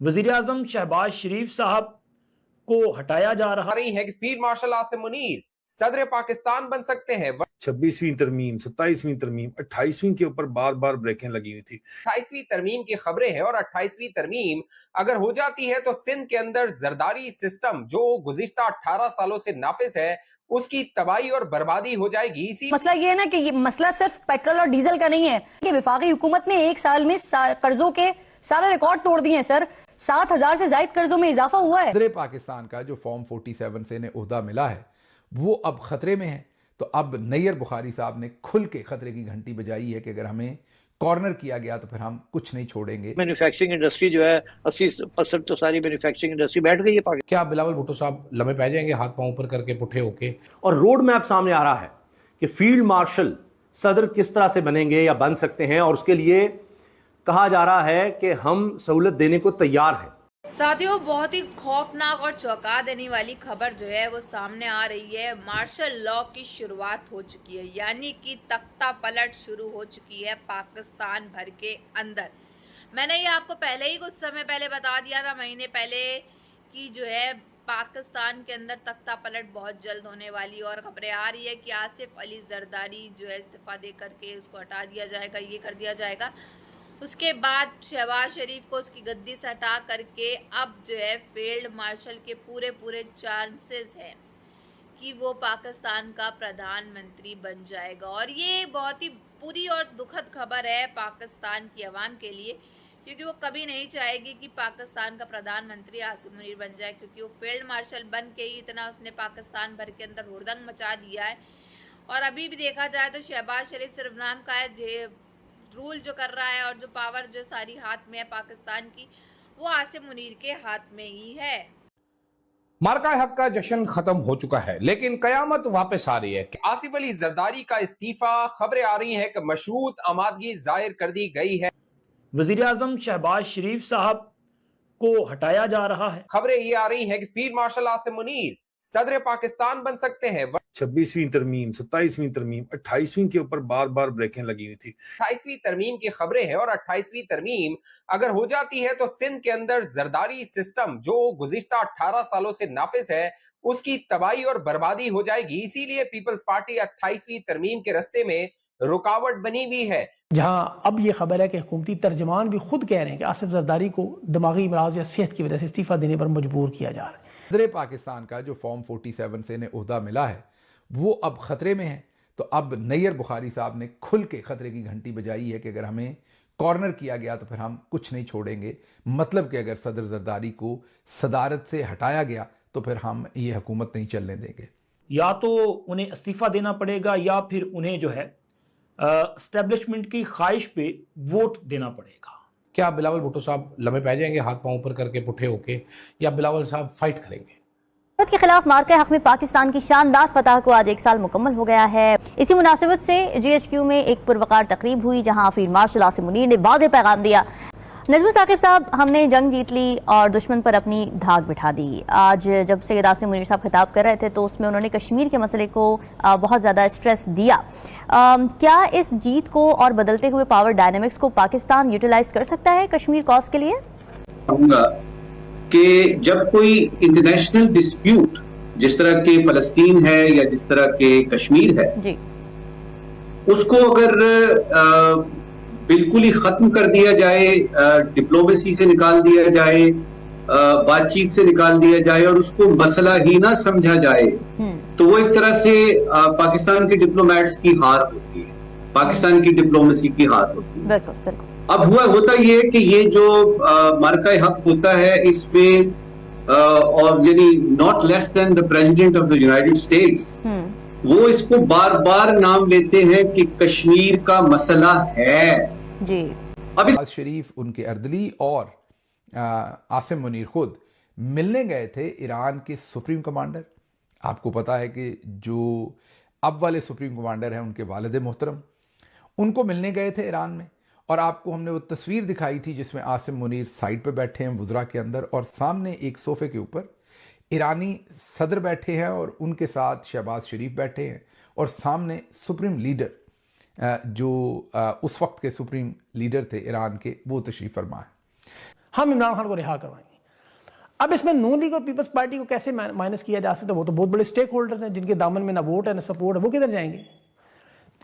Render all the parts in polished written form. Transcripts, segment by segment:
वज़ीर-ए-आज़म शहबाज शरीफ साहब को हटाया जा रही है कि फील्ड मार्शल आसिम मुनीर सदर पाकिस्तान बन सकते हैं। 26वीं तरमीम, 27वीं तरमीम, 28वीं के ऊपर बार बार ब्रेकें लगी हुई थी। 28वीं तरमीम की खबरें हैं और 28वीं तरमीम अगर हो जाती है तो सिंध के अंदर जरदारी सिस्टम जो गुज़िश्ता 18 सालों से नाफिज है उसकी तबाही और बर्बादी हो जाएगी। इसी मसला ये है ना कि ये मसला सिर्फ पेट्रोल और डीजल का नहीं है कि वफाकी हुकूमत ने एक साल में कर्जों के सारे रिकॉर्ड तोड़ दिए हैं सर। 7,000 से ज्यादा कर्जों में इजाफा हुआ है। सदर पाकिस्तान का जो फॉर्म 47 से इन्हें ओहदा मिला है वो अब खतरे में है। तो अब नैयर बुखारी साहब ने खुल के खतरे की घंटी बजाई है कि अगर हमें कॉर्नर किया गया तो फिर हम कुछ नहीं छोड़ेंगे। मैन्युफैक्चरिंग इंडस्ट्री जो है 80% तो सारी मैन्युफैक्चरिंग इंडस्ट्री बैठ गई है पाकिस्तान। क्या बिलावल भुट्टो साहब लम्हे पै जाएंगे हाथ पांव ऊपर करके पुट्ठे होके? और रोड मैप सामने आ रहा है कि फील्ड मार्शल सदर किस तरह से बनेंगे या बन सकते हैं, और उसके लिए कहा जा रहा है कि हम सहूलत देने को तैयार हैं। साथियों, बहुत ही खौफनाक और चौंका देने वाली खबर जो है वो सामने आ रही है। मार्शल लॉ की शुरुआत हो चुकी है, यानी कि तख्ता पलट शुरू हो चुकी है पाकिस्तान भर के अंदर। मैंने ये आपको पहले ही कुछ समय पहले बता दिया था, महीने पहले, कि जो है पाकिस्तान के अंदर तख्ता पलट बहुत जल्द होने वाली, और खबरें आ रही है कि आसिफ अली जरदारी जो है इस्तीफा दे करके उसको हटा दिया जाएगा, ये कर दिया जाएगा। उसके बाद शहबाज शरीफ को उसकी गद्दी से हटा करके अब जो है फील्ड मार्शल के पूरे चांसेस हैं कि वो पाकिस्तान का प्रधानमंत्री बन जाएगा। और ये बहुत ही बुरी और दुखद खबर है पाकिस्तान की आवाम के लिए, क्योंकि वो कभी नहीं चाहेगी कि पाकिस्तान का प्रधानमंत्री आसिम मुनीर बन जाए, क्योंकि वो फील्ड मार्शल बन के ही इतना उसने पाकिस्तान भर के अंदर हुड़दंग मचा दिया है। और अभी भी देखा जाए तो शहबाज शरीफ सिर्फ नाम का है, रूल जो कर रहा है और जो पावर जो सारी हाथ में है पाकिस्तान की, वो आसिम मुनीर के हाथ में ही है। मार्का हक का जश्न खत्म हो चुका है, लेकिन कयामत वापस आ रही है। आसिफ अली जरदारी का इस्तीफा, खबरें आ रही हैं कि मशरूत आमादगी जाहिर कर दी गई है। वज़ीर-ए-आज़म शहबाज शरीफ साहब को हटाया जा रहा है। खबरें ये आ रही हैं कि फील्ड मार्शल आसिम मुनीर सदर पाकिस्तान बन सकते हैं। 26वीं तरमीम, 27वीं तरमीम, 28वीं के ऊपर बार बार ब्रेकें लगी हुई थी। 28वीं तरमीम की खबरें हैं और 28वीं तरमीम अगर हो जाती है तो सिंध के अंदर जरदारी सिस्टम जो गुज़िश्ता 18 सालों से नाफिज है उसकी तबाही और बर्बादी हो जाएगी। इसीलिए पीपल्स पार्टी 28वीं तरमीम के रास्ते में रुकावट बनी हुई है। जहां अब ये खबर है कि हुकूमती तर्जमान भी खुद कह रहे हैं कि आसिफ जरदारी को दिमागी अमराज या सेहत की वजह से इस्तीफा देने पर मजबूर किया जा रहा है। सदर पाकिस्तान का जो फॉर्म 47 से इन्हें ओहदा मिला है वो अब खतरे में है। तो अब नैयर बुखारी साहब ने खुल के खतरे की घंटी बजाई है कि अगर हमें कॉर्नर किया गया तो फिर हम कुछ नहीं छोड़ेंगे। मतलब कि अगर सदर जरदारी को सदारत से हटाया गया तो फिर हम ये हुकूमत नहीं चलने देंगे। या तो उन्हें इस्तीफा देना पड़ेगा या फिर उन्हें जो है एस्टेब्लिशमेंट की ख्वाहिश पे वोट देना पड़ेगा। क्या बिलावल भुट्टो साहब लम्हे पै जाएंगे हाथ पांव ऊपर करके पुट्ठे होके, या बिलावल साहब फाइट करेंगे? भारत के खिलाफ मार्के हक में पाकिस्तान की शानदार फतह को आज 1 साल मुकम्मल हो गया है। इसी मुनासिबत से GHQ में एक पुरवकार तकरीब हुई जहां फील्ड मार्शल आसिम मुनीर ने वाज़ेह पैगाम दिया। नजमुल साकिब साहब, हमने जंग जीत ली और दुश्मन पर अपनी धाक बिठा दी। आज जब सैयद आसिम मुनीर साहब खिताब कर रहे थे तो उसमें उन्होंने कश्मीर के मसले को बहुत ज़्यादा स्ट्रेस दिया। क्या इस जीत को और बदलते हुए पावर डायनेमिक्स को पाकिस्तान यूटिलाइज कर सकता है कश्मीर कॉज के लिए? कि जब कोई इंटरनेशनल डिस्प्यूट जिस तरह के फलस्तीन है या जिस तरह के कश्मीर है जी, उसको अगर बिल्कुल ही खत्म कर दिया जाए, डिप्लोमेसी से निकाल दिया जाए, बातचीत से निकाल दिया जाए और उसको मसला ही ना समझा जाए, तो वो एक तरह से पाकिस्तान के डिप्लोमेट्स की हार होती है, पाकिस्तान की डिप्लोमेसी की हार होती है। बिल्कुल बिल्कुल। अब होता ये कि ये जो मार्का हक होता है इसमें और यानी not less than the president of the United states, वो इसको बार बार नाम लेते हैं कि कश्मीर का मसला है जी। अब शरीफ, उनके अर्दली और आसिम मुनीर खुद मिलने गए थे ईरान के सुप्रीम कमांडर। आपको पता है कि जो अब वाले सुप्रीम कमांडर हैं उनके वालिद मोहतरम, उनको मिलने गए थे ईरान में। और आपको हमने वो तस्वीर दिखाई थी जिसमें आसिम मुनीर साइड पे बैठे हैं वुज़रा के अंदर और सामने एक सोफे के ऊपर ईरानी सदर बैठे हैं और उनके साथ शहबाज शरीफ बैठे हैं और सामने सुप्रीम लीडर जो उस वक्त के सुप्रीम लीडर थे ईरान के, वो तशरीफ़ फरमा है। हम इमरान खान को रिहा करवाएंगे। अब इसमें नून लीग और पीपल्स पार्टी को कैसे माइनस किया जा सकता है? वो तो बहुत बड़े स्टेक होल्डर्स हैं जिनके दामन में ना वोट है ना सपोर्ट है, वो किधर जाएंगे?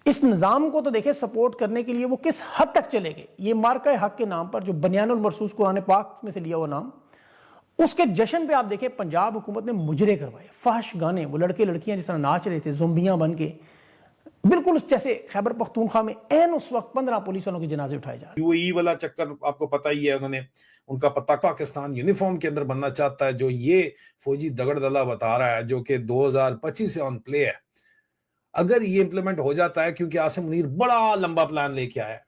इस निज़ाम को तो देखें सपोर्ट करने के लिए वो किस हद तक चलेंगे। ये मार्का हक के नाम पर जो बनियानुल मरसूस कुरान पाक में से लिया हुआ नाम, उसके जश्न पे आप देखें पंजाब हुकूमत ने मुजरे करवाए, फहश गाने, वो लड़के लड़कियां जिस तरह नाच रहे थे ज़ोंबियां बन के, बिल्कुल जैसे खैबर पख्तूनख्वा में एन उस वक्त 15 पुलिस वालों के जनाजे उठाए जा रहे। यूएई वाला चक्कर आपको पता ही है, उन्होंने उनका पता पाकिस्तान यूनिफॉर्म के अंदर बनना चाहता है, जो ये फौजी दगड़दला बता रहा है, जो कि 2025 से ऑन प्ले है। अगर ये इंप्लीमेंट हो जाता है, क्योंकि आसिम मुनीर बड़ा लंबा प्लान लेके आया है,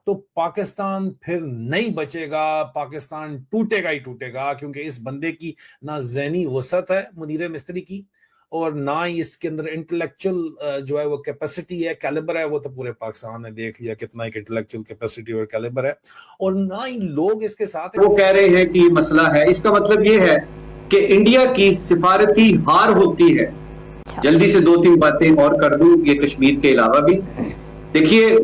तो पाकिस्तान फिर नहीं बचेगा, पाकिस्तान टूटेगा ही टूटेगा, क्योंकि इस बंदे की ना ज़हनी वसत है मुनीर मिस्त्री की, और ना ही इसके अंदर इंटेलेक्चुअल जो है वो कैपेसिटी है, कैलिबर है। वो तो पूरे पाकिस्तान ने देख लिया कितना एक इंटेलेक्चुअल कैपेसिटी और कैलिबर है, और ना ही लोग इसके साथ वो कह रहे हैं कि ये मसला है। इसका मतलब ये है कि इंडिया की सिफारती हार होती है। जल्दी से 2-3 बातें और कर दूं ये कश्मीर के अलावा भी। देखिए,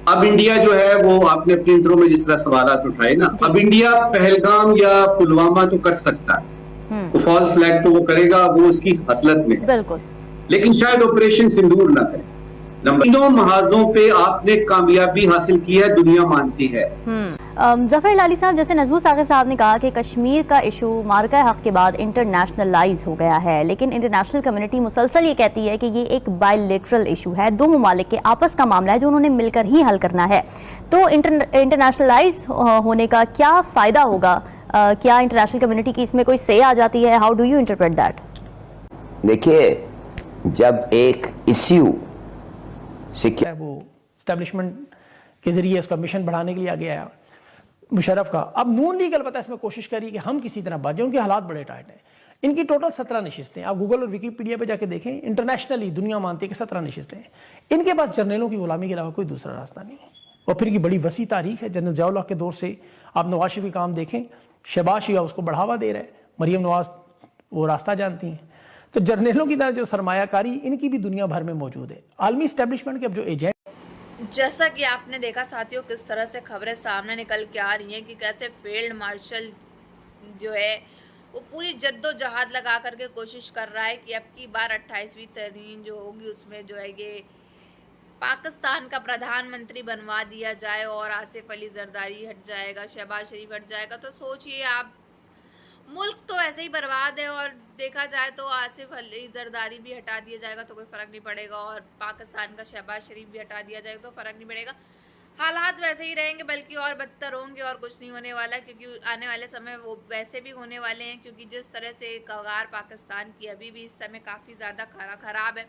अब इंडिया जो है वो, आपने अपने इंट्रो में जिस तरह सवालात उठाए ना, अब इंडिया पहलगाम या पुलवामा तो कर सकता है, तो फॉल्स फ्लैग तो वो करेगा, वो उसकी हसलत में है, बिल्कुल, लेकिन शायद ऑपरेशन सिंदूर ना करे। तीनों महाजों पे आपने कामयाबी हासिल की है, दुनिया मानती है। जफर लाली साहब, जैसे नजमू साकिब साहब ने कहा कि कश्मीर का इशू मार्का हक के बाद इंटरनेशनलाइज हो गया है, लेकिन इंटरनेशनल कम्युनिटी मुसलसल ये कहती है कि ये एक बायलैटरल इशू है, दो ममालिक के आपस का मामला है जो उन्होंने मिलकर ही हल करना है। तो इंटरनेशनलाइज होने का क्या फायदा होगा? क्या इंटरनेशनल कम्युनिटी की इसमें कोई से आ जाती है? How do you interpret that? देखिए, जब एक इश्यू वो एस्टेब्लिशमेंट के जरिए उसका मिशन बढ़ाने के लिए आ गया है मुशर्रफ का, अब नून लीग अलबत्ता इसमें कोशिश करी कि हम किसी तरह बच जाए। उनके हालात बड़े टाइट हैं। इनकी टोटल 17 नशिस्तें, आप गूगल और विकीपीडिया पे जाके देखें, इंटरनेशनली दुनिया मानती है कि 17 नशिस्तें हैं। इनके पास जर्नलों की गुलामी के अलावा कोई दूसरा रास्ता नहीं है। और फिर की बड़ी वसी तारीख है, जनरल ज़िया-उल-हक के दौर से आप नवाज शरीफ के काम देखें, शहबाज शरीफ उसको बढ़ावा दे रहे हैं, मरियम नवाज वो रास्ता जानती हैं। तो जर्नलों की तरह जो सरमायाकारी इनकी भी दुनिया भर में मौजूद है। आलमी एस्टेब्लिशमेंट के अब जो एजेंट, जैसा कि आपने देखा साथियों, किस तरह से खबरें सामने निकल के आ रही हैं कि कैसे फील्ड मार्शल जो है वो पूरी जद्दोजहद लगा करके कोशिश कर रहा है कि अब की बार 28वीं तरमीम जो होगी उसमें जो है ये पाकिस्तान का प्रधानमंत्री बनवा दिया जाए और आसिफ अली जरदारी हट जाएगा, शहबाज शरीफ हट जाएगा। तो सोचिए आप, मुल्क तो ऐसे ही बर्बाद है, और देखा जाए तो आसिफ अली जरदारी भी हटा दिया जाएगा तो कोई फ़र्क नहीं पड़ेगा, और पाकिस्तान का शहबाज शरीफ भी हटा दिया जाएगा तो फ़र्क नहीं पड़ेगा। हालात वैसे ही रहेंगे, बल्कि और बदतर होंगे, और कुछ नहीं होने वाला, क्योंकि आने वाले समय वो वैसे भी होने वाले हैं। क्योंकि जिस तरह से कगार पाकिस्तान की अभी भी इस समय काफ़ी ज़्यादा ख़राब है।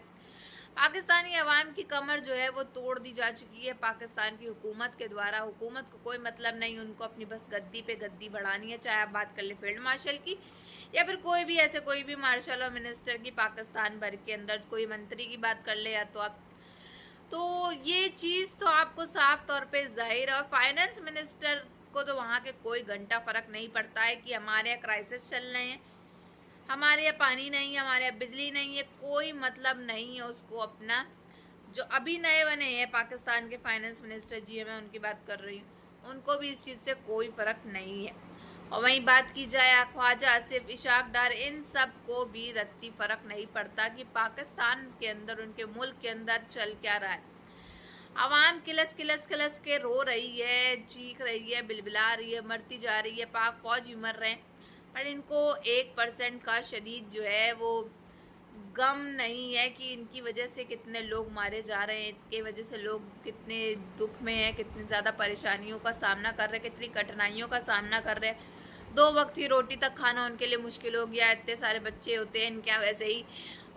पाकिस्तानी अवाम की कमर जो है वो तोड़ दी जा चुकी है पाकिस्तान की हुकूमत के द्वारा। हुकूमत को कोई मतलब नहीं, उनको अपनी बस गद्दी पे गद्दी बढ़ानी है। चाहे आप बात कर ले फील्ड मार्शल की, या फिर कोई भी ऐसे कोई भी मार्शल और मिनिस्टर की, पाकिस्तान भर के अंदर कोई मंत्री की बात कर ले, या तो आप, तो ये चीज़ तो आपको साफ तौर पे जाहिर है। और फाइनेंस मिनिस्टर को तो वहाँ के कोई घंटा फ़र्क नहीं पड़ता है कि हमारे यहाँ क्राइसिस चल रहे हैं, हमारे यहाँ पानी नहीं है, हमारे यहाँ बिजली नहीं है, कोई मतलब नहीं है उसको अपना। जो अभी नए बने हैं पाकिस्तान के फाइनेंस मिनिस्टर जी, मैं उनकी बात कर रही हूँ, उनको भी इस चीज़ से कोई फ़र्क नहीं है। और वहीं बात की जाए ख्वाजा आसिफ, इशाक डार, इन सब को भी रत्ती फ़र्क नहीं पड़ता कि पाकिस्तान के अंदर, उनके मुल्क के अंदर चल क्या रहा है। आवाम किलस किलस किलस के रो रही है, चीख रही है, बिलबिला रही है, मरती जा रही है, पाक फौज भी मर रहे हैं, पर इनको 1% का शदीद जो है वो गम नहीं है कि इनकी वजह से कितने लोग मारे जा रहे हैं, इनकी वजह से लोग कितने दुख में हैं, कितनी ज़्यादा परेशानियों का सामना कर रहे हैं, कितनी कठिनाइयों का सामना कर रहे हैं। 2 वक्त की रोटी तक खाना उनके लिए मुश्किल हो गया। इतने सारे बच्चे होते हैं इनके यहाँ वैसे ही,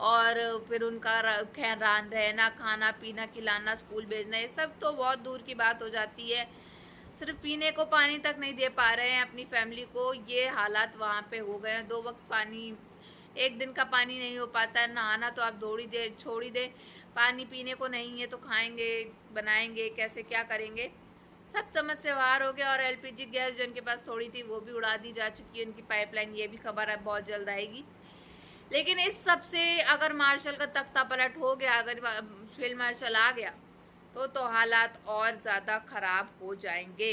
और फिर उनका खैरान रहना, खाना पीना, खिलाना, स्कूल भेजना, ये सब तो बहुत दूर की बात हो जाती है। सिर्फ पीने को पानी तक नहीं दे पा रहे हैं अपनी फैमिली को, ये हालात वहाँ पे हो गए हैं। 2 वक्त पानी, 1 दिन का पानी नहीं हो पाता है। नहाना तो आप छोड़ ही दें, पानी पीने को नहीं है तो खाएंगे, बनाएंगे कैसे, क्या करेंगे, सब समझ से बाहर हो गया। और LPG गैस जो उनके पास थोड़ी थी वो भी उड़ा दी जा चुकी है, उनकी पाइपलाइन, ये भी खबर है बहुत जल्द आएगी। लेकिन इस सब से अगर मार्शल का तख्ता पलट हो गया, अगर फील्ड मार्शल आ गया, तो हालात और ज़्यादा ख़राब हो जाएंगे।